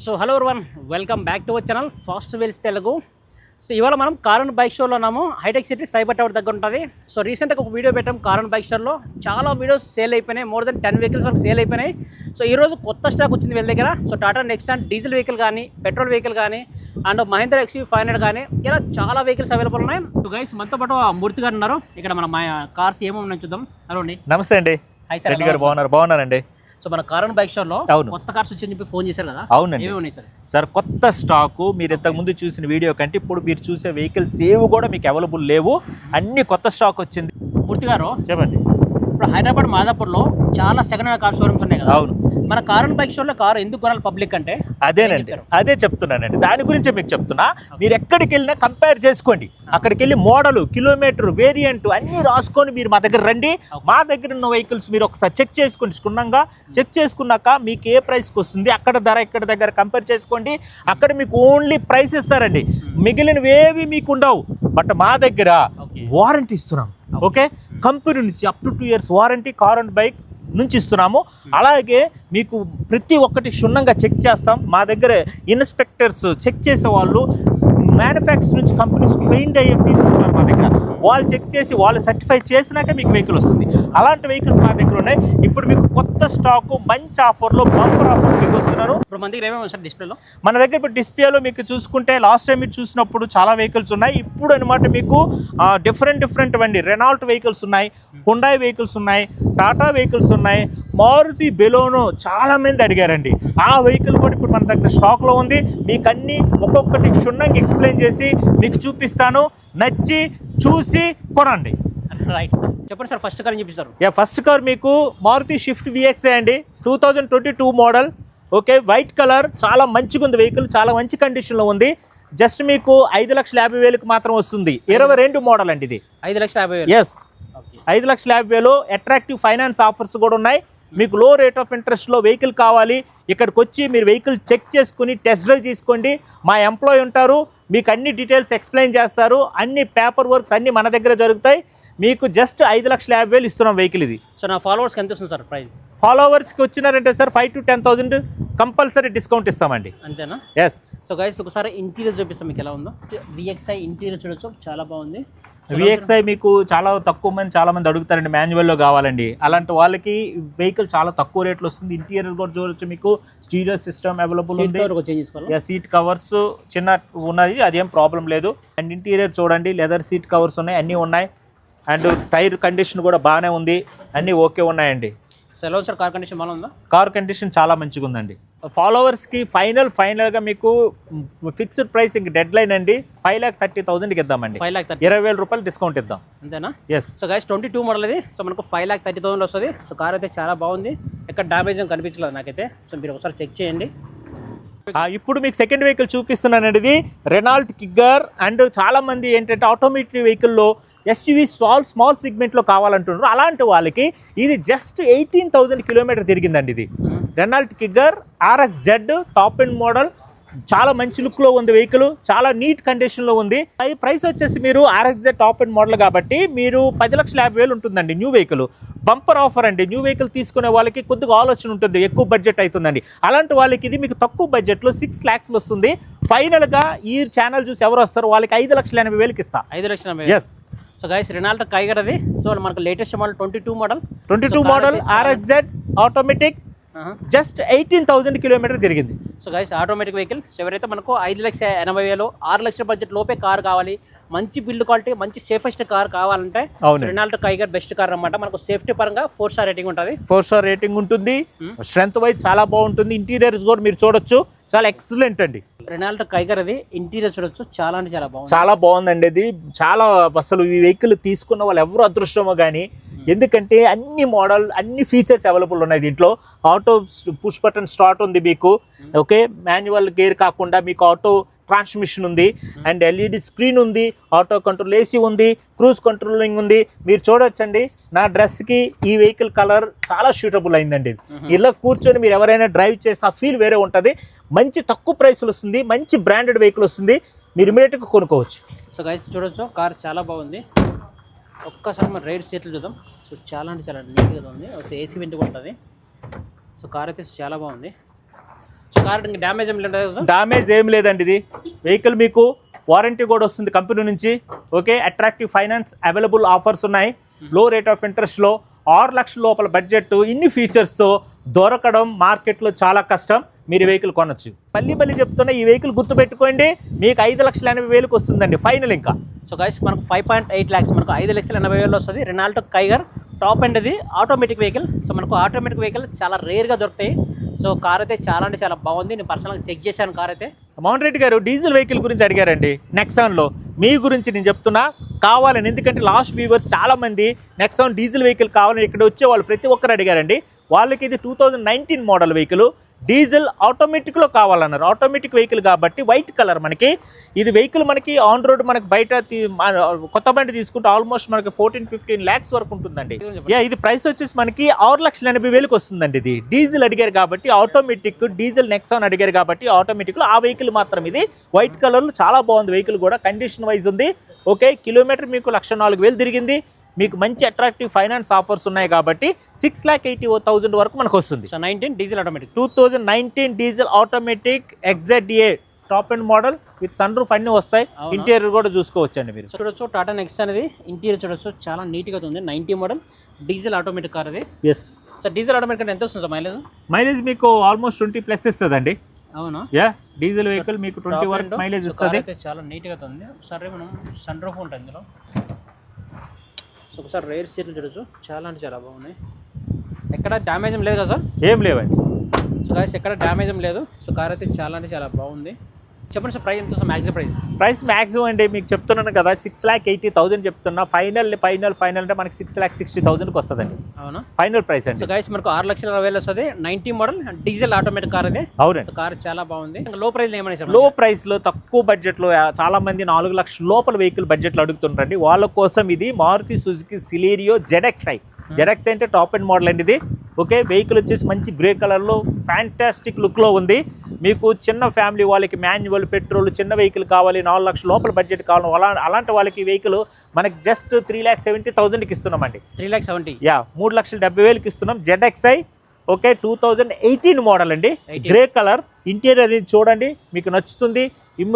So hello everyone, welcome back to our channel fast wheels Telugu. So ఇవాళ మనం car and bike షోలో ఉన్నాము. Hitech city cyber tower దగ్గర ఉంటుంది. సో రీసెంట్గా ఒక వీడియో పెట్టాం కార్ అండ్ బైక్ షోలో. చాలా వీడియోస్ సేల్ అయిపోయినాయి, మోర్ దెన్ 10 వెహికల్స్ వరకు సేల్ అయిపోయినాయి. సో ఈరోజు కొత్త స్టాక్ వచ్చింది వీళ్ళ దగ్గర. So Tata Nexon diesel vehicle కానీ, పెట్రోల్ వెహికల్ కానీ, అండ్ మహేంద్ర XUV 500 కానీ, ఇలా చాలా వెహికల్స్ అవైలబుల్ ఉన్నాయి. సో గైస్ మనతో పాటు మూర్తి గారు ఉన్నారు. ఇక్కడ మన కార్స్ ఏమో ఉన్నాయి చూద్దాం. హలో అండి. నమస్తే అండి. హాయ్ సార్ గారు బాగున్నారండి. సో మన కార్ అండ్ బైక్ షోలో కొత్త కార్స్ వచ్చి చెప్పి ఫోన్ చేశారు కదా. అవునండి. ఏమేమి ఉన్నాయి సార్ కొత్త స్టాకు మీరు ఇంతకు ముందు చూసిన వీడియో కంటే ఇప్పుడు మీరు చూసే వెహికల్స్ ఏవి కూడా మీకు అవైలబుల్ లేవు, అన్ని కొత్త స్టాక్ వచ్చింది. మూర్తి గారు చెప్పండి. ఇప్పుడు హైదరాబాద్ మాదాపూర్లో చాలా సెకండ్ హ్యాండ్ కార్ షోరూమ్స్ ఉన్నాయి కదా. అవును. మన కార్ అండ్ బైక్ షోలో కార్ ఎందుకు కొనాలి పబ్లిక్ అంటే? అదే చెప్తున్నానండి. దాని గురించే మీకు చెప్తున్నా. మీరు ఎక్కడికి వెళ్ళినా కంపేర్ చేసుకోండి. అక్కడికి వెళ్ళి మోడల్, కిలోమీటర్, వేరియంట్ అన్ని రాసుకొని మీరు మా దగ్గర రండి. మా దగ్గర ఉన్న వెహికల్స్ మీరు ఒకసారి చెక్ చేసుకోండి. క్షుణ్ణంగా చెక్ చేసుకున్నాక మీకు ఏ ప్రైస్కి వస్తుంది, అక్కడ ధర ఇక్కడ దగ్గర కంపేర్ చేసుకోండి. అక్కడ మీకు ఓన్లీ ప్రైస్ ఇస్తారండి, మిగిలినవి ఏవి మీకు ఉండవు. బట్ మా దగ్గర వారంటీ ఇస్తున్నాం. ఓకే, కంపెనీ నుంచి up to 2 years warranty car and bike నుంచి ఇస్తున్నాము. అలాగే మీకు ప్రతి ఒక్కటి క్షుణ్ణంగా చెక్ చేస్తాం. మా దగ్గర ఇన్స్పెక్టర్స్ చెక్ చేసే వాళ్ళు మ్యానుఫ్యాక్చర్ నుంచి కంపెనీస్ ట్రైన్డ్ అయ్యే పీపుల్ ఉన్నారు మా దగ్గర. వాళ్ళు చెక్ చేసి వాళ్ళు సర్టిఫై చేసినాక మీకు వెహికల్ వస్తుంది. అలాంటి వెహికల్స్ మా దగ్గర ఉన్నాయి. ఇప్పుడు మీకు కొత్త స్టాకు మంచి ఆఫర్లో బంపర్ ఆఫర్ మీకు వస్తున్నారు. ఇప్పుడు మన దగ్గర ఏమేమి సార్ డిస్ప్లేలో? మన దగ్గర ఇప్పుడు డిస్ప్లేలో మీకు చూసుకుంటే లాస్ట్ టైం మీరు చూసినప్పుడు చాలా వెహికల్స్ ఉన్నాయి. ఇప్పుడు అనమాట మీకు డిఫరెంట్ అండి. రెనాల్ట్ వెహికల్స్ ఉన్నాయి, హుండాయ్ వెహికల్స్ ఉన్నాయి, టాటా వెహికల్స్ ఉన్నాయి, మారుతి బెలోనో చాలా మంది అడిగారండి. ఆ వెహికల్ కూడా ఇప్పుడు మన దగ్గర స్టాక్లో ఉంది. మీకు అన్ని ఒక్కొక్కటి క్షుణ్ణంగా ఎక్స్ప్లెయిన్ చేసి మీకు చూపిస్తాను. నచ్చి చూసి కొనండి. రైట్ సార్, చెప్పండి సార్. ఫస్ట్ కార్ ఏం చూపిస్తారు? ఫస్ట్ కార్ మీకు మారుతి షిఫ్ట్ VXI అండి, 2022 మోడల్. ఓకే, వైట్ కలర్, చాలా మంచిగా ఉంది వెహికల్, చాలా మంచి కండిషన్లో ఉంది. జస్ట్ మీకు 5,50,000 మాత్రం వస్తుంది. 22 మోడల్ అండి ఇది. 5,50,000? ఎస్, 5,50,000. అట్రాక్టివ్ ఫైనాన్స్ ఆఫర్స్ కూడా ఉన్నాయి. మీకు లో రేట్ ఆఫ్ ఇంట్రెస్ట్లో వెహికల్ కావాలి, ఇక్కడికి వచ్చి మీరు వెహికల్ చెక్ చేసుకుని టెస్ట్ డ్రైవ్ తీసుకోండి. మా ఎంప్లాయీ ఉంటారు, మీకు అన్ని డీటెయిల్స్ ఎక్స్ప్లెయిన్ చేస్తారు. అన్ని పేపర్ వర్క్స్ అన్నీ మన దగ్గర జరుగుతాయి. మీకు జస్ట్ 5,50,000 ఇస్తున్నాం వెహికల్ ఇది. సో నా ఫాలోవర్స్కి ఎంత వస్తుంది సార్ ప్రైస్? ఫాలోవర్స్కి వచ్చినారంటే సార్ 5,000 to 10,000 కంపల్సరీ డిస్కౌంట్ ఇస్తామండి. అంతేనా? ఎస్. సో గైస్ ఒకసారి ఇంటీరియర్ చూపిస్తాం మీకు ఎలా ఉందో. VXI ఇంటీరియర్ చూడొచ్చు, చాలా బాగుంది. VXI మీకు చాలా తక్కువ మంది చాలా మంది అడుగుతారండి, మాన్యువల్లో కావాలండి. అలాంటి వాళ్ళకి వెహికల్ చాలా తక్కువ రేట్లో వస్తుంది. ఇంటీరియర్ కూడా చూడొచ్చు, మీకు స్టీరియో సిస్టమ్ అవైలబుల్ ఉంది. సీట్ కవర్స్ చిన్న ఉన్నది, అదేం ప్రాబ్లం లేదు. అండ్ ఇంటీరియర్ చూడండి, లెదర్ సీట్ కవర్స్ ఉన్నాయి, అన్నీ ఉన్నాయి. అండ్ టైర్ కండిషన్ కూడా బాగానే ఉంది, అన్నీ ఓకే ఉన్నాయండి. సో ఎలా సార్ కార్ కండిషన్ బాగా ఉందా? కార్ కండిషన్ చాలా మంచిగా ఉందండి. ఫాలోవర్స్కి ఫైనల్గా మీకు ఫిక్స్డ్ ప్రైస్ ఇంక డెడ్ లైన్ అండి, 5,30,000కి ఇద్దామండి. 20,000 రూపాయలు డిస్కౌంట్ ఇద్దాం. అంతేనా? ఎస్. సో గైస్ 22 మోడల్ ఇది. సో మనకు 5,30,000 వస్తుంది. సో కార్ అయితే చాలా బాగుంది, ఎక్కడ డ్యామేజ్ ఏం కనిపించలేదు నాకైతే. సో మీరు ఒకసారి చెక్ చేయండి. ఇప్పుడు మీకు సెకండ్ వెహికల్ చూపిస్తున్నానండి. ఇది రెనాల్ట్ కిగ్గర్. అండ్ చాలా మంది ఏంటంటే ఆటోమేటిక్ వెహికల్లో SUV స్మాల్ సెగ్మెంట్లో కావాలంటున్నారు. అలాంటి వాళ్ళకి ఇది జస్ట్ 18,000 కిలోమీటర్ తిరిగిందండి. ఇది Renault Kiger RXZ top end model, చాలా మంచి లుక్లో ఉంది వెహికల్, చాలా నీట్ కండిషన్లో ఉంది. ఈ ప్రైస్ వచ్చేసి మీరు RXZ టాప్ ఎండ్ మోడల్ కాబట్టి మీరు 10,50,000 ఉంటుందండి న్యూ వెహికల్. బంపర్ ఆఫర్ అండి. న్యూ వెహికల్ తీసుకునే వాళ్ళకి కొద్దిగా ఆలోచన ఉంటుంది, ఎక్కువ బడ్జెట్ అవుతుందండి. అలాంటి వాళ్ళకి ఇది మీకు తక్కువ బడ్జెట్లో 6 lakhs వస్తుంది. ఫైనల్గా ఈ ఛానల్ చూసి ఎవరు వస్తారు వాళ్ళకి 5,80,000 ఇస్తా. 5,80,000? Yes. So guys Renault Kiger అది. సో మనకు latest model 22 model RXZ automatic, just 18,000 kilometre తిరిగింది. So guys automatic vehicle. So ఎవరైతే మనకు 5,80,000 6 లక్షల బడ్జెట్ లోపే కార్ కావాలి, మంచి బిల్డ్ క్వాలిటీ, మంచి సేఫెస్ట్ కార్ కావాలంటే రెనాల్ట్ కైగర్ బెస్ట్ కార్ అన్నమాట. మనకు సేఫ్టీ పరంగా 4 స్టార్ రేటింగ్ ఉంటుంది. 4 స్టార్ రేటింగ్ ఉంటుంది. స్ట్రెంత్ వైజ్ చాలా బాగుంటుంది. ఇంటీరియర్స్ కూడా మీరు చూడొచ్చు, చాలా ఎక్సలెంట్ అండి. రెనాల్ట్ కైగర్ అది ఇంటీరియర్ చూడొచ్చు, చాలా అంటే చాలా బాగుందండి. ఇది చాలా అసలు ఈ వెహికల్ తీసుకున్న వాళ్ళు ఎవరు అదృష్టమో కానీ, ఎందుకంటే అన్ని మోడల్ అన్ని ఫీచర్స్ అవైలబుల్ ఉన్నాయి దీంట్లో. ఆటో పుష్ బటన్ స్టార్ట్ ఉంది మీకు. ఓకే, మాన్యువల్ గేర్ కాకుండా మీకు ఆటో ట్రాన్స్మిషన్ ఉంది. అండ్ LED స్క్రీన్ ఉంది, ఆటో కంట్రోల్ AC ఉంది, క్రూజ్ కంట్రోలింగ్ ఉంది. మీరు చూడొచ్చండి, నా డ్రెస్కి ఈ వెహికల్ కలర్ చాలా సూటబుల్ అయిందండి. ఇలా కూర్చొని మీరు ఎవరైనా డ్రైవ్ చేస్తే ఆ ఫీల్ వేరే ఉంటుంది. మంచి తక్కువ ప్రైస్లో వస్తుంది, మంచి బ్రాండెడ్ వెహికల్ వస్తుంది, మీరు ఇమీడియట్గా కొనుక్కోవచ్చు. సో గైస్ చూడొచ్చు, కార్ చాలా బాగుంది. ఒక్కసారి మన రైడ్ సీట్లు చూద్దాం. సో చాలా అంటే చాలా నీట్గా ఉంది. AC వెంట్ కూడా ఉంటుంది. సో కార్ అయితే చాలా బాగుంది. సో కార్ ఇంకా డ్యామేజ్ ఏం లేదు సార్? డ్యామేజ్ ఏం లేదండి. ఇది వెహికల్ మీకు వారంటీ కూడా వస్తుంది కంపెనీ నుంచి. Okay, attractive finance available offers ఉన్నాయి. లో రేట్ ఆఫ్ ఇంట్రెస్ట్లో 6 లక్షల లోపల బడ్జెట్ ఇన్ని ఫీచర్స్తో దొరకడం మార్కెట్లో చాలా కష్టం. మీరు వెహికల్ కొనొచ్చు. మళ్ళీ చెప్తున్నా, ఈ వెహికల్ గుర్తుపెట్టుకోండి, మీకు 5,80,000 వస్తుందండి ఫైనల్. ఇంకా సో గైస్ మనకు 5.8 lakhs, మనకు 5,80,000 వస్తుంది. రెనాల్టో కైగర్ టాప్ అండ్ ఇది ఆటోమేటిక్ వెహికల్. సో మనకు ఆటోమేటిక్ వెహికల్ చాలా రేర్గా దొరుకుతాయి. సో కార్ అయితే చాలా అంటే చాలా బాగుంది. నేను పర్సనల్గా చెక్ చేశాను కార్ అయితే. మోహన్ రెడ్డి గారు డీజిల్ వెహికల్ గురించి అడిగారండి. నెక్సాన్లో మీ గురించి నేను చెప్తున్నా కావాలని, ఎందుకంటే లాస్ట్ వ్యూవర్స్ చాలామంది నెక్సాన్ డీజిల్ వెహికల్ కావాలని ఇక్కడ వచ్చే వాళ్ళు ప్రతి ఒక్కరు అడిగారండి. వాళ్ళకి ఇది 2019 మోడల్ వెహికల్, డీజిల్ ఆటోమేటిక్లో కావాలన్నారు. ఆటోమేటిక్ వెహికల్ కాబట్టి వైట్ కలర్ మనకి ఇది వెహికల్ మనకి ఆన్ రోడ్ మనకి బయట కొత్త బండి తీసుకుంటే ఆల్మోస్ట్ మనకి 14-15 lakhs వరకు ఉంటుందండి. ఇది ప్రైస్ వచ్చేసి మనకి 6,80,000 వస్తుందండి. ఇది డీజిల్ అడిగారు కాబట్టి ఆటోమేటిక్, డీజిల్ నెక్సాన్ అడిగారు కాబట్టి ఆటోమేటిక్లో ఆ వెహికల్ మాత్రం ఇది వైట్ కలర్లో చాలా బాగుంది. వెహికల్ కూడా కండిషన్ వైజ్ ఉంది. ఓకే, కిలోమీటర్ మీకు 1,04,000 తిరిగింది. మీకు మంచి అట్రాక్టివ్ ఫైనాన్స్ ఆఫర్స్ ఉన్నాయి కాబట్టి 6,80,000 వరకు మనకు వస్తుంది. So 19 diesel automatic, 2019 diesel automatic XZA top and model with sun roof అన్నీ వస్తాయి. ఇంటీరియర్ కూడా చూసుకోవచ్చండి మీరు. చూడొచ్చు టాటా నెక్సా అనేది ఇంటీరియర్ చూడొచ్చు, చాలా నీట్గా ఉంది. 90 మోడల్ డీజిల్ ఆటోమేటిక్ కార్ అది. ఎస్ సార్ డీజిల్ ఆటోమేటిక్ అంటే ఎంత వస్తుంది సార్ మైలేజ్? మైలేజ్ మీకు ఆల్మోస్ట్ 20+ ఇస్తుందండి. అవునా? డీజిల్ వెహికల్ మీకు 20 వరకు మైలేజ్ ఇస్తుంది. చాలా నీట్గా ఉంది. ఒకసారి మనం సన్ రూఫ్ ఉంటుంది ఇందులో. సో ఒకసారి రేర్ సీట్లు చూడొచ్చు, చాలా అంటే చాలా బాగున్నాయి. ఎక్కడ డ్యామేజ్ ఏం లేదు కదా సార్? ఏం లేవండి. సో గాయస్ ఎక్కడ డ్యామేజ్ ఏం లేదు. సో కార్ అయితే చాలా అంటే చాలా బాగుంది. చెప్పండి సార్ ప్రైస్ ఎంత సార్? మ్యాక్సిమం ప్రైస్ మ్యాక్సిమం అండి మీకు చెప్తున్నాను కదా, 6,80,000 చెప్తున్నా. ఫైనల్ అంటే మనకి 6,60,000కి వస్తుందండి. అవునా? ఫైనల్ ప్రైస్ అండి. సో గైస్ మనకు 6,60,000 వస్తుంది. 90 మోడల్ డీజిల్ ఆటోమేటిక్ కార్ అది. అవునండి. సో కార్ చాలా బాగుంది. లో ప్రైస్ ఏమని సార్? లో ప్రైస్లో తక్కువ బడ్జెట్లో చాలా మంది 4 లక్షల లోపల వెహికల్ బడ్జెట్లో అడుగుతుంటారండి. వాళ్ళ కోసం ఇది మారుతి సుజుకి సిలీరియో ZXi. ZXi అంటే టాప్ అండ్ మోడల్ అండి ఇది. ఓకే, వెహికల్ వచ్చేసి మంచి గ్రే కలర్లో ఫ్యాంటాస్టిక్ లుక్లో ఉంది. మీకు చిన్న ఫ్యామిలీ వాళ్ళకి మాన్యువల్ పెట్రోల్ చిన్న వెహికల్ కావాలి, 4 లక్షల లోపల బడ్జెట్ కావాలి, అలాంటి వాళ్ళకి వెహికల్ మనకి జస్ట్ 3,70,000కి ఇస్తున్నామండి. 3,70,000? 3,70,000కి ఇస్తున్నాం. ZXi. ఓకే, 2018 మోడల్ అండి. గ్రే కలర్ ఇంటీరియర్ చూడండి, మీకు నచ్చుతుంది.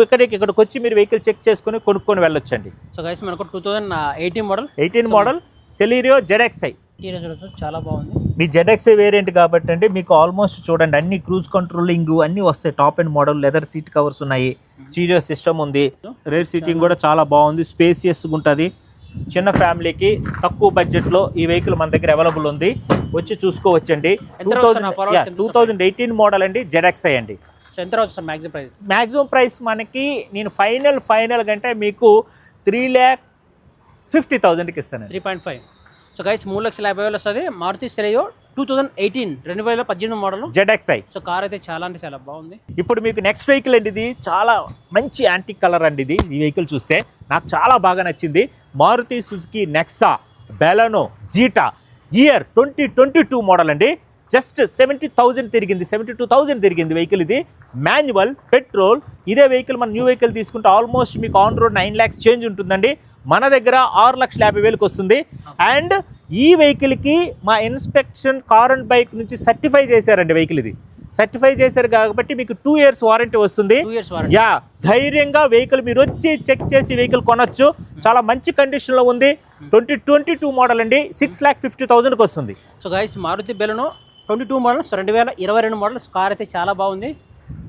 ఇక్కడికి వచ్చి మీరు వెహికల్ చెక్ చేసుకుని కొనుక్కొని వెళ్ళొచ్చండి. సో గైస్ మనకు 2018 మోడల్ సెలీరియో ZXi. చూడొచ్చు, చాలా బాగుంది. మీ ZXi వేరియంట్ కాబట్టి అండి మీకు ఆల్మోస్ట్ చూడండి అన్ని క్రూజ్ కంట్రోలింగ్ అన్నీ వస్తాయి. Top and model leather seat covers ఉన్నాయి, స్టీరియో సిస్టమ్ ఉంది, రేర్ సీటింగ్ కూడా చాలా బాగుంది, స్పేసియస్గా ఉంటుంది. చిన్న ఫ్యామిలీకి తక్కువ బడ్జెట్లో ఈ వెహికల్ మన దగ్గర అవైలబుల్ ఉంది, వచ్చి చూసుకోవచ్చండి. 2018 మోడల్ అండి, ZXi అండి. సో ఎంత రావచ్చు sir maximum price? Maximum price మనకి నేను ఫైనల్ కంటే మీకు 3,50,000కి ఇస్తాను. 3.5. సో గైస్ 3,50,000 వస్తుంది. Maruti Celerio 2018 model ZXi. So car అయితే చాలా అంటే చాలా బాగుంది. ఇప్పుడు మీకు నెక్స్ట్ వెహికల్ అండి, ఇది చాలా మంచి యాంటిక్ కలర్ అండి. ఇది ఈ వెహికల్ చూస్తే నాకు చాలా బాగా నచ్చింది. Maruti Suzuki Nexa Baleno Zeta year 2022 model అండి. జస్ట్ 70,000 తిరిగింది, 72,000 తిరిగింది వెహికల్. ఇది మాన్యువల్ పెట్రోల్. ఇదే వెహికల్ మన న్యూ వెహికల్ తీసుకుంటే ఆల్మోస్ట్ మీకు ఆన్ రోడ్ 9 lakhs చేంజ్ ఉంటుందండి. మన దగ్గర 6,50,000కి వస్తుంది. అండ్ ఈ వెహికల్కి మా ఇన్స్పెక్షన్ కార్ అండ్ బైక్ నుంచి సర్టిఫై చేశారండి. వెహికల్ ఇది సర్టిఫై చేశారు కాబట్టి మీకు 2 years వారంటీ వస్తుంది. ధైర్యంగా వెహికల్ మీరు వచ్చి చెక్ చేసి వెహికల్ కొనొచ్చు. చాలా మంచి కండిషన్లో ఉంది. 2022 మోడల్ అండి, 6,50,000కి వస్తుంది. So guys Maruti Baleno 22 model, 2022 model car అయితే చాలా బాగుంది.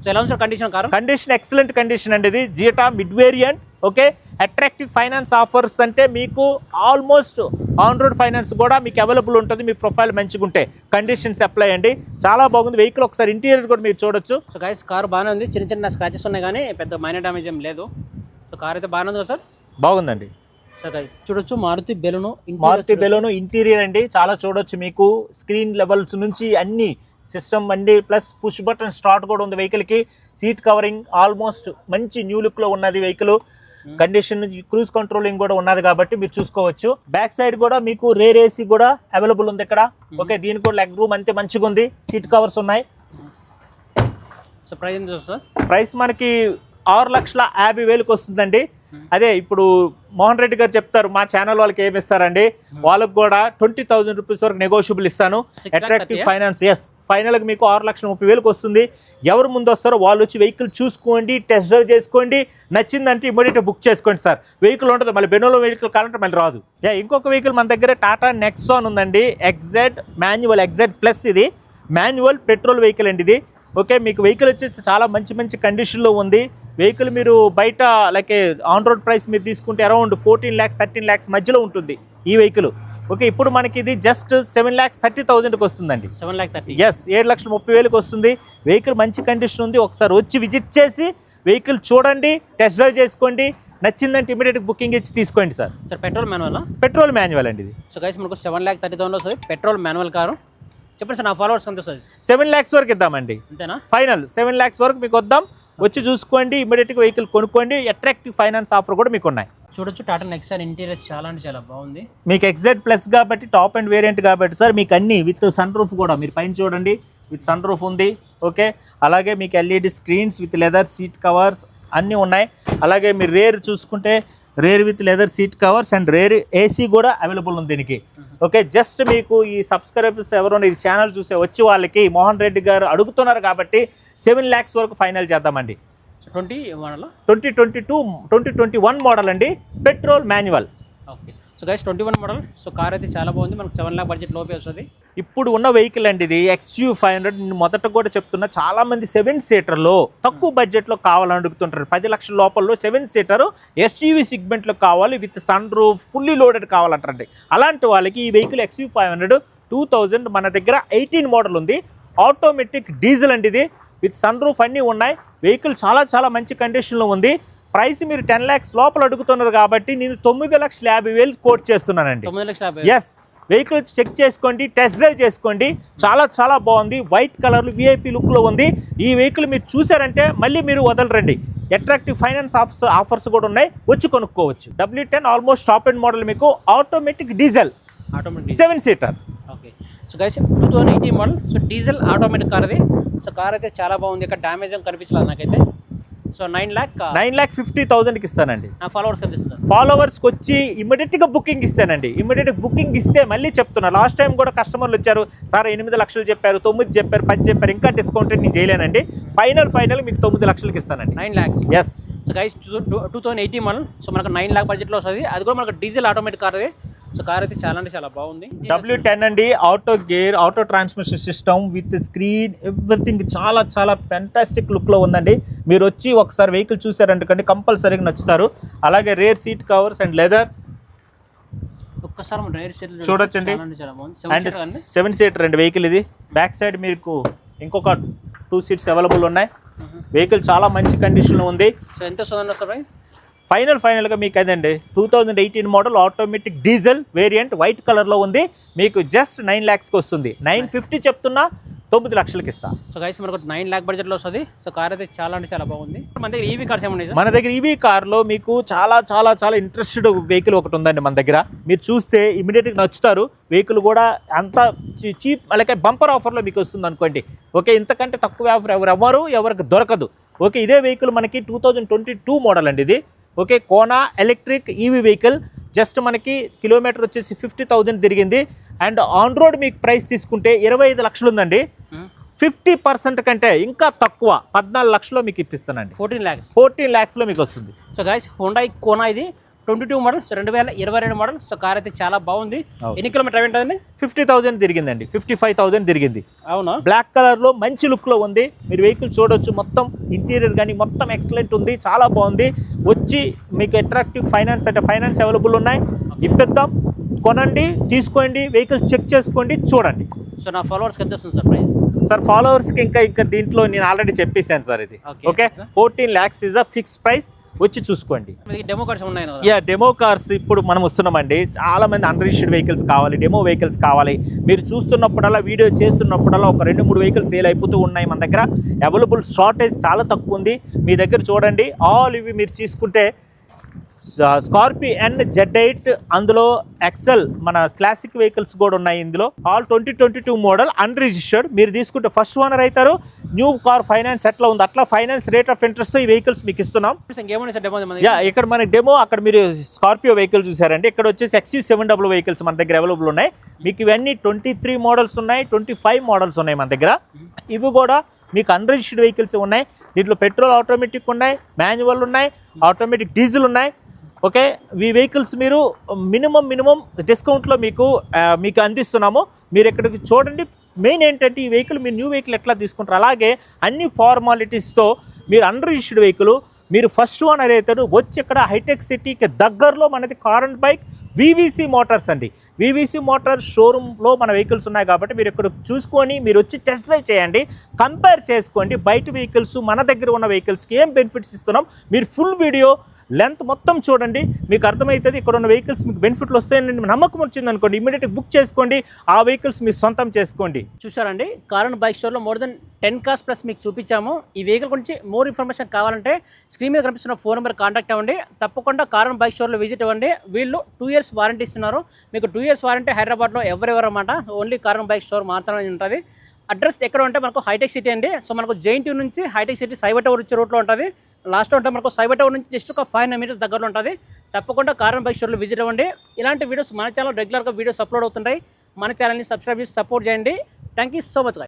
సో ఎలా ఉంది sir condition? Car condition excellent condition అండి. ఇది Zeta mid variant. Okay, attractive finance offers అంటే మీకు ఆల్మోస్ట్ ఆన్ రోడ్ ఫైనాన్స్ కూడా మీకు అవైలబుల్ ఉంటుంది. మీ ప్రొఫైల్ మంచిగా ఉంటే కండిషన్స్ అప్లై అండి. చాలా బాగుంది వెహికల్. ఒకసారి ఇంటీరియర్ కూడా మీరు చూడొచ్చు. సో గైస్ కార్ బాగానే ఉంది, చిన్న స్క్రాచెస్ ఉన్నాయి కానీ పెద్ద మైనర్ డ్యామేజ్ ఏం లేదు. సో కార్ అయితే బాగానే ఉంది కదా సార్? బాగుందండి. సో గైస్ చూడొచ్చు మారుతి బెలెనో ఇంటీరియర్ అండి, చాలా చూడొచ్చు. మీకు స్క్రీన్ లెవెల్స్ నుంచి అన్ని సిస్టమ్ అండి, ప్లస్ పుష్ బటన్ స్టార్ట్ కూడా ఉంది వెహికల్కి. సీట్ కవరింగ్ ఆల్మోస్ట్ మంచి న్యూ లుక్లో ఉన్నది వెహికల్. కండిషన్ క్రూజ్ కంట్రోలింగ్ కూడా ఉన్నది కాబట్టి మీరు చూసుకోవచ్చు. బ్యాక్ సైడ్ కూడా మీకు రేర్ ఏసీ కూడా అవైలబుల్ ఉంది ఇక్కడ. ఓకే, దీనికి కూడా లెగ్ రూమ్ అంతే మంచిగా ఉంది, సీట్ కవర్స్ ఉన్నాయి. సో ప్రైస్ ఎంత సార్? ప్రైస్ మనకి 6,50,000కి వస్తుందండి. అదే ఇప్పుడు మోహన్ రెడ్డి గారు చెప్తారు మా ఛానల్ వాళ్ళకి ఏమి ఇస్తారండి, వాళ్ళకి కూడా 20,000 రూపీస్ వరకు నెగోషియబుల్ ఇస్తాను, అట్రాక్టివ్ ఫైనాన్స్. ఎస్, ఫైనల్గా మీకు 6,30,000 వస్తుంది. ఎవరు ముందు వస్తారో వాళ్ళు వచ్చి వెహికల్ చూసుకోండి, టెస్ట్ డ్రైవ్ చేసుకోండి, నచ్చిందంటే ఇమీడియట్ బుక్ చేసుకోండి సార్. వెహికల్ ఉంటుంది, మళ్ళీ బెనోలో వెహికల్ కావాలంటే మళ్ళీ రాదు. ఇంకొక వెహికల్ మన దగ్గర టాటా నెక్సాన్ ఉందండి, ఎగ్జాడ్ మాన్యువల్, ఎగ్జాడ్ ప్లస్. ఇది మాన్యువల్ పెట్రోల్ వెహికల్ అండి ఇది. ఓకే, మీకు వెహికల్ వచ్చేసి చాలా మంచి కండిషన్లో ఉంది. వెహికల్ మీరు బయట లైక్ ఆన్ రోడ్ ప్రైస్ మీరు తీసుకుంటే అరౌండ్ 14 lakhs 13 lakhs మధ్యలో ఉంటుంది ఈ వెహికల్. ఓకే, ఇప్పుడు మనకి ఇది జస్ట్ 7,30,000కి వస్తుందండి. 7,30,000. ఎస్, 7,30,000కి వస్తుంది. వెహికల్ మంచి కండిషన్ ఉంది. ఒకసారి వచ్చి విజిట్ చేసి వెహికల్ చూడండి, టెస్ట్ డ్రైవ్ చేసుకోండి, నచ్చిందంటే ఇమీడియట్ బుకింగ్ ఇచ్చి తీసుకోండి sir. Sir petrol manual? Petrol manual అండి ఇది. సో గైస్ మనకు 7,30,000 వస్తుంది పెట్రోల్ మాన్యువల్ కారు. చెప్పండి సార్, నా ఫాలోవర్స్ ఎంత వస్తుంది? 7 lakhs వరకు ఇద్దామండి, అంతేనా? ఫైనల్ 7 lakhs వరకు మీకు వద్దాం. వచ్చి చూసుకోండి, ఇమీడియట్గా వెహికల్ కొనుక్కోండి. అట్రాక్టివ్ ఫైనాన్స్ ఆఫర్ కూడా మీకు ఉన్నాయి. చూడొచ్చు టాటా నెక్సాన్ ఇంటీరియర్ చాలా అంటే చాలా బాగుంది. మీకు ఎగ్జాడ్ ప్లస్ కాబట్టి టాప్ అండ్ వేరియంట్ కాబట్టి సార్ మీకు అన్ని విత్ సన్ రూఫ్ కూడా మీరు పైన చూడండి, విత్ సన్ రూఫ్ ఉంది. ఓకే, అలాగే మీకు LED screens with leather seat covers అన్నీ ఉన్నాయి. అలాగే మీరు రేర్ చూసుకుంటే rare with leather seat covers and rare AC కూడా అవైలబుల్ ఉంది దీనికి. ఓకే, జస్ట్ మీకు ఈ సబ్స్క్రైబర్స్ ఎవరైనా ఈ ఛానల్ చూసే వచ్చి వాళ్ళకి మోహన్ రెడ్డి గారు అడుగుతున్నారు కాబట్టి 7 lakhs వరకు ఫైనల్ చేద్దామండి. 2021 మోడల్ అండి, petrol manual. Okay, so guys 21 model. So car అయితే చాలా బాగుంది, మనకు 7 lakh బడ్జెట్ లోపే వస్తుంది. ఇప్పుడు ఉన్న వెహికల్ అండి ఇది XU500. మొదట కూడా చెప్తున్నా, చాలా మంది 7 సీటర్లో తక్కువ బడ్జెట్లో కావాలని అడుగుతుంటారు. 10 లక్షల లోపల్లో 7 సీటర్ SUV సెగ్మెంట్లో కావాలి, with sun roof fully loaded కావాలంటారండి. అలాంటి వాళ్ళకి ఈ వెహికల్ XU500 2000 మన దగ్గర 18 మోడల్ ఉంది. ఆటోమేటిక్ డీజిల్ అండి ఇది, విత్ సన్ రూఫ్ అన్నీ ఉన్నాయి. వెహికల్ చాలా మంచి కండిషన్లో ఉంది. ప్రైస్ మీరు 10 lakhs లోపల అడుగుతున్నారు కాబట్టి నేను 9,50,000 కోట్ చేస్తున్నానండి. 9,50,000. ఎస్, వెహికల్ చెక్ చేసుకోండి, టెస్ట్ డ్రైవ్ చేసుకోండి. చాలా బాగుంది, వైట్ కలర్ VIP లుక్లో ఉంది. ఈ వెహికల్ మీరు చూసారంటే మళ్ళీ మీరు వదలరండి. అట్రాక్టివ్ ఫైనాన్స్ ఆఫర్స్ కూడా ఉన్నాయి, వచ్చి కొనుక్కోవచ్చు. W10 almost top and model, మీకు automatic diesel 7 seater. Okay, so guys 2018 model. So diesel automatic car అది. సో కార్ అయితే చాలా బాగుంది, ఇక్కడ డ్యామేజ్ ఏం కనిపించలేదు నాకైతే. సో 9,50,000కి ఇస్తానండి. నా ఫాలోవర్స్ కనిపిస్తుంది. ఫాలోవర్స్కి వచ్చి ఇమీడియట్గా బుకింగ్ ఇస్తానండి. ఇమీడియట్ బుకింగ్ ఇస్తే మళ్ళీ చెప్తున్నా, లాస్ట్ టైం కూడా కస్టమర్లు వచ్చారు సార్ 8 లక్షలు చెప్పారు, 9 చెప్పారు, 10 చెప్పారు, ఇంకా డిస్కౌంట్ నేను చేయలేనండి. ఫైనల్ మీకు 9 లక్షలకి ఇస్తానండి. 9 lakhs. Yes. So guys 2018 model. So మనకు 9 lakh బడ్జెట్లో వస్తుంది, అది కూడా మనకు డీజిల్ ఆటోమేటిక్ కార్ అది. సో కార్ అయితే చాలా అంటే చాలా బాగుంది. W10 అండి, auto gear, auto transmission system with screen everything చాలా ఫెంటాస్టిక్ లుక్లో ఉందండి. మీరు వచ్చి ఒకసారి వెహికల్ చూసారంటే కంపల్సరీగా నచ్చుతారు. అలాగే rare seat covers and leather ఒక్కసారి రేర్ సీట్ చూడొచ్చండి. అండ్ 7 సీటర్ అండి వెహికల్ ఇది. బ్యాక్ సైడ్ మీకు ఇంకొక 2 seats అవైలబుల్ ఉన్నాయి. వెహికల్ చాలా మంచి కండిషన్లో ఉంది. సో ఎంత వస్తుందండి సార్? ఫైనల్గా మీకు అదండి 2018 model automatic diesel variant white కలర్లో ఉంది. మీకు జస్ట్ 9 lakhsకి వస్తుంది. 950 చెప్తున్నా, 9 లక్షలకి ఇస్తా. సో గైస్ మనకు 9 lakh బడ్జెట్లో వస్తుంది. సో కార్ అయితే చాలా అంటే చాలా బాగుంది. మన దగ్గర ఈవీ కార్స్ ఏమున్నాయి? మన దగ్గర ఈవీ కార్లో మీకు చాలా ఇంట్రెస్టెడ్ వెహికల్ ఒకటి ఉందండి మన దగ్గర. మీరు చూస్తే ఇమీడియట్గా నచ్చుతారు. వెహికల్ కూడా అంత చీప్, అలాగే బంపర్ ఆఫర్లో మీకు వస్తుంది అనుకోండి. ఓకే, ఇంతకంటే తక్కువ ఆఫర్ ఎవరికి దొరకదు. ఓకే, ఇదే వెహికల్ మనకి 2022 మోడల్ అండి ఇది. Okay, Kona electric EV vehicle. Just మనకి కిలోమీటర్ వచ్చేసి 50,000 తిరిగింది. అండ్ ఆన్ రోడ్ మీకు ప్రైస్ తీసుకుంటే 25 లక్షలు ఉందండి. 50% కంటే ఇంకా తక్కువ 14 లక్షల్లో మీకు ఇప్పిస్తానండి. 14 lakhsలో మీకు వస్తుంది. సో గైస్ హుండాయ్ కోనా ఇది 22 మోడల్, 2022 మోడల్. సో కార్ అయితే చాలా బాగుంది. ఎన్ని కిలోమీటర్ ఏంటండి? 50,000 తిరిగిందండి, 55,000 తిరిగింది. అవునా? బ్లాక్ కలర్లో మంచి లుక్లో ఉంది. మీరు వెహికల్ చూడొచ్చు, మొత్తం ఇంటీరియర్ కానీ మొత్తం ఎక్సలెంట్ ఉంది, చాలా బాగుంది. వచ్చి మీకు అట్రాక్టివ్ ఫైనాన్స్ అంటే ఫైనాన్స్ అవైలబుల్ ఉన్నాయి, ఇప్పిద్దాం. కొనండి, తీసుకోండి, వెహికల్స్ చెక్ చేసుకోండి, చూడండి. సో నా ఫాలోవర్స్కి ఎంత వస్తుంది సార్ ప్రైస్? సార్ ఫాలోవర్స్కి ఇంకా దీంట్లో నేను ఆల్రెడీ చెప్పేశాను సార్ ఇది. Okay, 14 lakhs is a fix price. వచ్చి చూసుకోండి. డెమో కార్స్ ఉన్నాయి కదా? డెమో కార్స్ ఇప్పుడు మనం వస్తున్నామండి. చాలా మంది అన్రిజిస్టర్డ్ వెహికల్స్ కావాలి, డెమో వెహికల్స్ కావాలి. మీరు చూస్తున్నప్పుడల్లా, వీడియో చేస్తున్నప్పుడల్లా ఒక 2-3 వెహికల్స్ సేల్ అయిపోతూ ఉన్నాయి. మన దగ్గర అవైలబుల్ షార్టేజ్ చాలా తక్కువ ఉంది. మీ దగ్గర చూడండి, ఆల్ ఇవి మీరు తీసుకుంటే స్కార్పియో అండ్ Z8 అందులో ఎక్సెల్ మన క్లాసిక్ వెహికల్స్ కూడా ఉన్నాయి ఇందులో. All 2022 model unregistered. మీరు తీసుకుంటే ఫస్ట్ ఓనర్ అవుతారు. న్యూ కార్ ఫైనాన్స్ ఎట్లా ఉంది అట్లా ఫైనాన్స్ రేట్ ఆఫ్ ఇంట్రెస్ట్ ఈ వెహికల్స్ మీకు ఇస్తున్నాం. ఇంకేమైనా సార్ డెమో యా, ఇక్కడ మన డెమో అక్కడ మీరు స్కార్పియో వెహికల్ చూసారండి. ఇక్కడ వచ్చేసి XU700 వెహికల్స్ మన దగ్గర అవైలబుల్ ఉన్నాయి. మీకు ఇవన్నీ 23 మోడల్స్ ఉన్నాయి, 25 మోడల్స్ ఉన్నాయి మన దగ్గర. ఇవి కూడా మీకు అన్రిజిస్టర్డ్ వెహికల్స్ ఉన్నాయి. దీంట్లో పెట్రోల్ ఆటోమేటిక్ ఉన్నాయి, మాన్యువల్ ఉన్నాయి, ఆటోమేటిక్ డీజిల్ ఉన్నాయి. ఓకే, ఈ వెహికల్స్ మీరు మినిమం డిస్కౌంట్లో మీకు అందిస్తున్నాము. మీరు ఇక్కడికి చూడండి. మెయిన్ ఏంటంటే ఈ వెహికల్ మీరు న్యూ వెహికల్ ఎట్లా తీసుకుంటారు అలాగే అన్ని ఫార్మాలిటీస్తో మీరు అన్రిజిస్టర్డ్ వెహికల్ మీరు ఫస్ట్ ఓనర్ అవుతారు. వచ్చి ఇక్కడ హైటెక్ సిటీకి దగ్గరలో మనది car and bike VVC Motors అండి. VVC మోటార్స్ షోరూంలో మన వెహికల్స్ ఉన్నాయి కాబట్టి మీరు ఇక్కడ చూసుకొని మీరు వచ్చి టెస్ట్ డ్రైవ్ చేయండి, కంపేర్ చేసుకోండి. బయట వెహికల్స్ మన దగ్గర ఉన్న వెహికల్స్కి ఏం బెనిఫిట్స్ ఇస్తున్నాం మీరు ఫుల్ వీడియో లెంత్ మొత్తం చూడండి, మీకు అర్థమవుతుంది. ఇక్కడ ఉన్న వెహికల్స్ మీకు బెనిఫిట్లు వస్తాయని నమ్మకం వచ్చింది అనుకోండి, ఇమీడియట్గా బుక్ చేసుకోండి. ఆ వెహికల్స్ మీరు సొంతం చేసుకోండి. చూసారండి, కార్ అండ్ బైక్ స్టోర్లో మోర్ దెన్ 10 కార్స్ ప్లస్ మీకు చూపించాము. ఈ వెహికల్ గురించి మోర్ ఇన్ఫర్మేషన్ కావాలంటే స్క్రీన్ మీద కనిపిస్తున్న ఫోన్ నెంబర్ కాంటాక్ట్ అవ్వండి. తప్పకుండా కార్ అండ్ బైక్ స్టోర్లో విజిట్ అవ్వండి. వీళ్ళు 2 years వారంటీ ఇస్తున్నారు. మీకు 2 years వారంటీ హైదరాబాద్లో ఎవరెవరు అన్నమాట. Only car and bike store మాత్రమే ఉంటుంది. అడ్రస్ ఎక్కడ ఉంటే మనకు హైటెక్ సిటీ అండి. సో మనకు JNT నుంచి హైటెక్ సిటీ సైబర్ టవర్ వచ్చే రూట్లో ఉంటుంది. లాస్ట్లో ఉంటే మనకు సైబర్ టవర్ నుంచి జస్ట్ ఒక 500 meters దగ్గరలో ఉంటుంది. తప్పకుండా కార్ అండ్ బైక్ స్టోర్లో విజిట్ అవ్వండి. ఇలాంటి వీడియోస్ మన ఛానల్ రెగ్యులర్గా వీడియోస్ అప్లోడ్ అవుతుంటాయి. మన ఛానల్ని సబ్స్క్రైబ్ చేసి సపోర్ట్ చేయండి. Thank you so much.